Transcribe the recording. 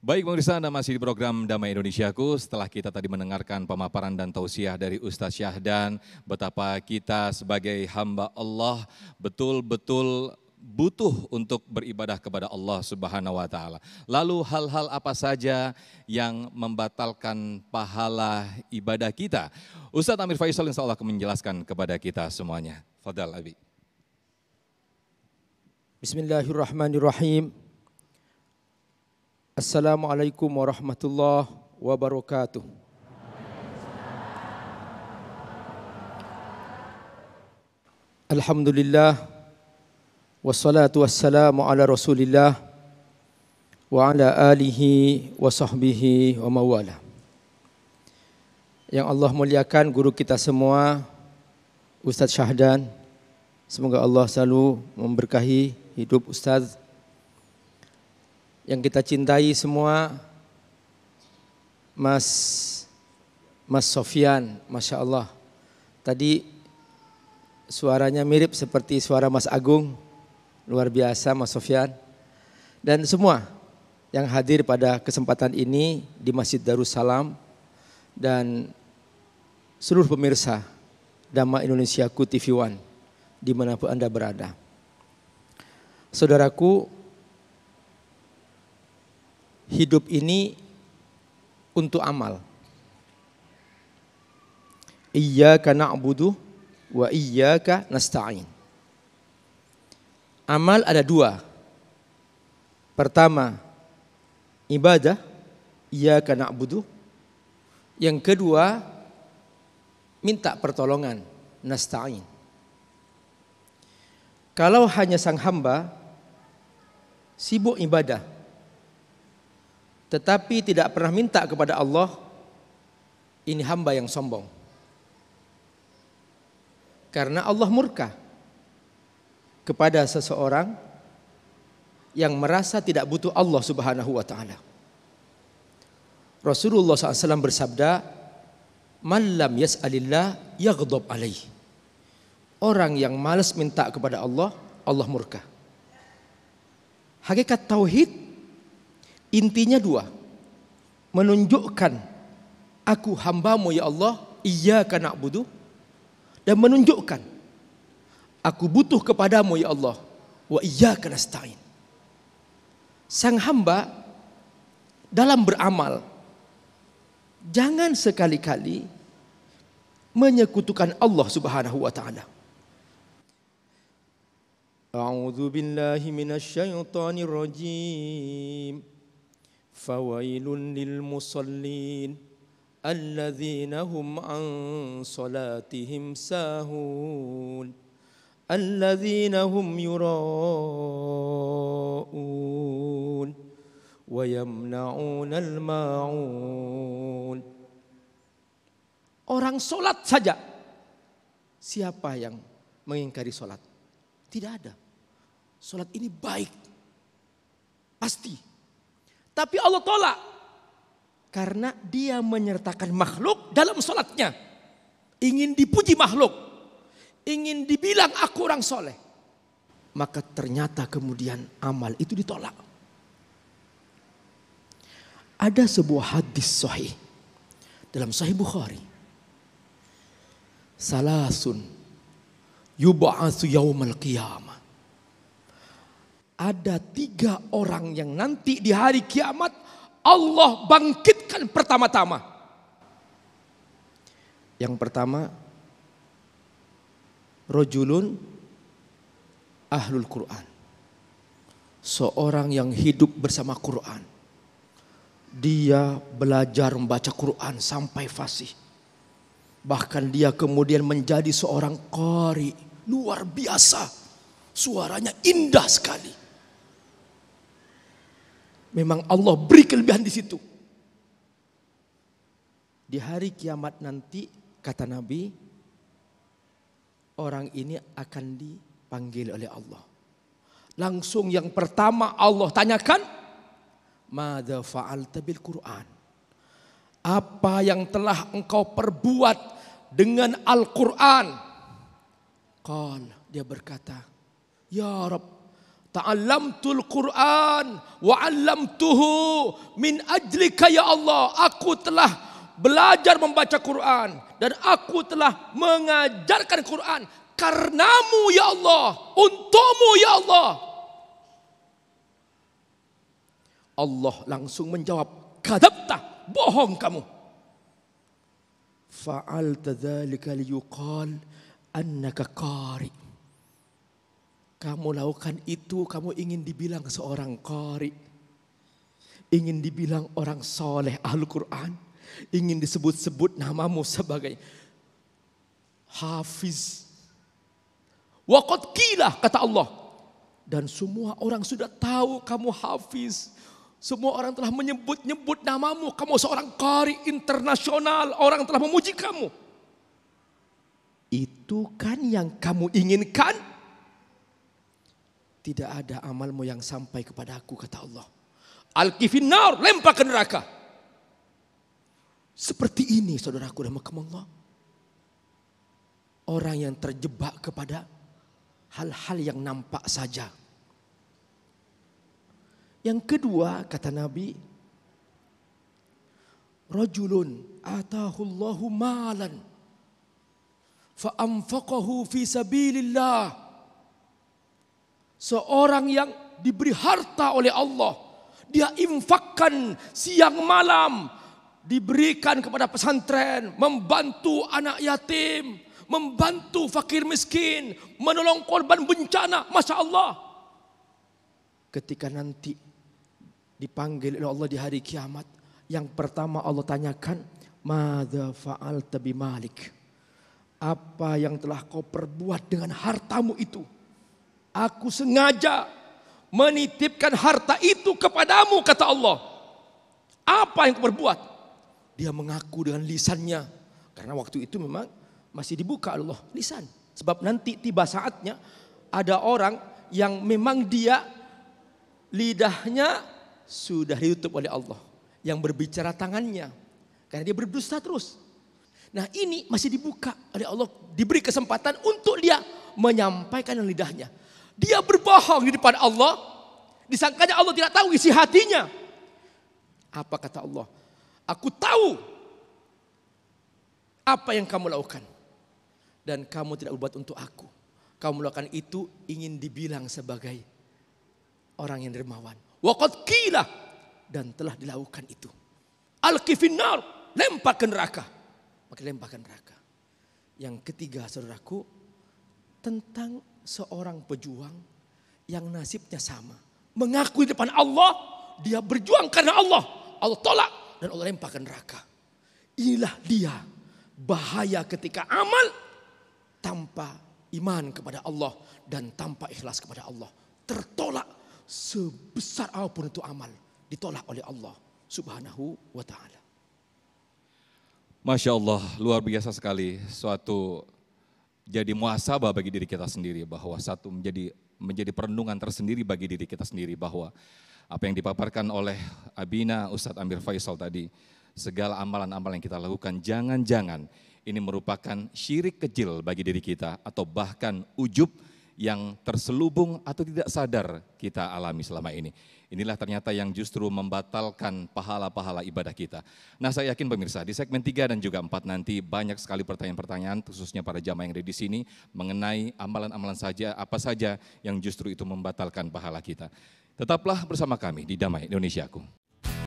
Baik pemirsa, Anda masih di program Damai Indonesiaku. Setelah kita tadi mendengarkan pemaparan dan tausiah dari Ustadz Syahdan, betapa kita sebagai hamba Allah betul-betul butuh untuk beribadah kepada Allah Subhanahu wa taala. Lalu hal-hal apa saja yang membatalkan pahala ibadah kita? Ustadz Amir Faisal insya Allah akan menjelaskan kepada kita semuanya. Fadal Abi. Bismillahirrahmanirrahim. Assalamualaikum warahmatullahi wabarakatuh. Alhamdulillah. Wassalatu wassalamu ala rasulillah. Wa ala alihi wa sahbihi wa mawala. Yang Allah muliakan guru kita semua, Ustadz Syahdan. Semoga Allah selalu memberkahi hidup Ustadz. Yang kita cintai semua, Mas Sofyan, Masya Allah. Tadi suaranya mirip seperti suara Mas Agung, luar biasa Mas Sofyan. Dan semua yang hadir pada kesempatan ini di Masjid Darussalam dan seluruh pemirsa Damai Indonesiaku TV One dimanapun Anda berada. Saudaraku, hidup ini untuk amal. Iyyaka na'budu wa iyyaka nasta'in. Amal ada dua. Pertama, ibadah, iyyaka na'budu. Yang kedua, minta pertolongan, nasta'in. Kalau hanya sang hamba sibuk ibadah, tetapi tidak pernah minta kepada Allah, ini hamba yang sombong. Karena Allah murka kepada seseorang yang merasa tidak butuh Allah Subhanahu wa ta'ala. Rasulullah SAW bersabda, "Man lam yas'alillah yaghdab alaih." Orang yang malas minta kepada Allah, Allah murka. Hakikat tauhid intinya dua, menunjukkan aku hambamu ya Allah, iyyaka na'budu, dan menunjukkan aku butuh kepadamu ya Allah, wa iyyaka nasta'in. Sang hamba dalam beramal jangan sekali-kali menyekutukan Allah Subhanahu wa ta'ala. A'udzu billahi minasyaitonir rajim. Fawailun lil musallin alladzina hum an salatihim sahun alladzina hum yura'un wa yamna'unal ma'un. Orang solat saja, siapa yang mengingkari solat? Tidak ada. Solat ini baik, pasti. Tapi Allah tolak karena dia menyertakan makhluk dalam sholatnya. Ingin dipuji makhluk, ingin dibilang aku orang soleh. Maka ternyata kemudian amal itu ditolak. Ada sebuah hadis sahih dalam Sahih Bukhari. Salasun yub'atsu yaumal qiyamah. Ada 3 orang yang nanti di hari kiamat Allah bangkitkan pertama-tama. Yang pertama, rajulun ahlul Quran. Seorang yang hidup bersama Quran. Dia belajar membaca Quran sampai fasih. Bahkan dia kemudian menjadi seorang qari. Luar biasa. Suaranya indah sekali. Memang Allah beri kelebihan di situ. Di hari kiamat nanti, kata Nabi, orang ini akan dipanggil oleh Allah. Langsung yang pertama Allah tanyakan, madza fa'alta bil Quran? Apa yang telah engkau perbuat dengan Al-Quran? Dia berkata, ya Rabb, Ta'allamtul Qur'an wa 'allamtuhu min ajlika ya Allah. Aku telah belajar membaca Quran dan aku telah mengajarkan Quran karenamu ya Allah, untukmu ya Allah. Allah langsung menjawab, kadzabta, bohong kamu. Fa'alta dzalika liyuqal annaka qari. Kamu lakukan itu, kamu ingin dibilang seorang qari. Ingin dibilang orang soleh ahlu Quran. Ingin disebut-sebut namamu sebagai hafiz. Wa qad qila, kata Allah. Dan semua orang sudah tahu kamu hafiz. Semua orang telah menyebut-nyebut namamu. Kamu seorang qari internasional. Orang telah memuji kamu. Itu kan yang kamu inginkan? Tidak ada amalmu yang sampai kepada aku, kata Allah. Alqifin nar, lempar ke neraka. Seperti ini saudaraku rahimakumullah. Orang yang terjebak kepada hal-hal yang nampak saja. Yang kedua kata Nabi, rajulun atahullahu malan fa anfaqahu fi sabilillah. Seorang yang diberi harta oleh Allah, dia infakkan siang malam, diberikan kepada pesantren, membantu anak yatim, membantu fakir miskin, menolong korban bencana. Masya Allah. Ketika nanti dipanggil oleh Allah di hari kiamat, yang pertama Allah tanyakan, madza fa'alta bimalik? Apa yang telah kau perbuat dengan hartamu itu? Aku sengaja menitipkan harta itu kepadamu, kata Allah. Apa yang kau perbuat? Dia mengaku dengan lisannya. Karena waktu itu memang masih dibuka Allah lisan. Sebab nanti tiba saatnya ada orang yang memang dia lidahnya sudah ditutup oleh Allah. Yang berbicara tangannya. Karena dia berdusta terus. Nah ini masih dibuka oleh Allah. Diberi kesempatan untuk dia menyampaikan dengan lidahnya. Dia berbohong di depan Allah. Disangkanya Allah tidak tahu isi hatinya. Apa kata Allah? Aku tahu apa yang kamu lakukan. Dan kamu tidak berbuat untuk aku. Kamu melakukan itu ingin dibilang sebagai orang yang dermawan. Wa qad qila, dan telah dilakukan itu. Alqifin nar, lempar ke neraka. Maka lempar ke neraka. Yang ketiga saudaraku, tentang seorang pejuang yang nasibnya sama. Mengakui di depan Allah, dia berjuang karena Allah. Allah tolak dan Allah lempar ke neraka. Inilah dia bahaya ketika amal tanpa iman kepada Allah dan tanpa ikhlas kepada Allah. Tertolak sebesar apapun itu amal. Ditolak oleh Allah subhanahu wa ta'ala. Masya Allah, luar biasa sekali. Suatu jadi muhasabah bagi diri kita sendiri, bahwa satu menjadi perenungan tersendiri bagi diri kita sendiri, bahwa apa yang dipaparkan oleh Abina Ustadz Amir Faisal tadi, segala amalan-amalan yang kita lakukan jangan-jangan ini merupakan syirik kecil bagi diri kita, atau bahkan ujub yang terselubung atau tidak sadar kita alami selama ini. Inilah ternyata yang justru membatalkan pahala-pahala ibadah kita. Nah, saya yakin pemirsa, di segmen 3 dan juga 4 nanti banyak sekali pertanyaan-pertanyaan, khususnya para jamaah yang ada di sini, mengenai amalan-amalan saja, apa saja yang justru itu membatalkan pahala kita. Tetaplah bersama kami di Damai Indonesiaku.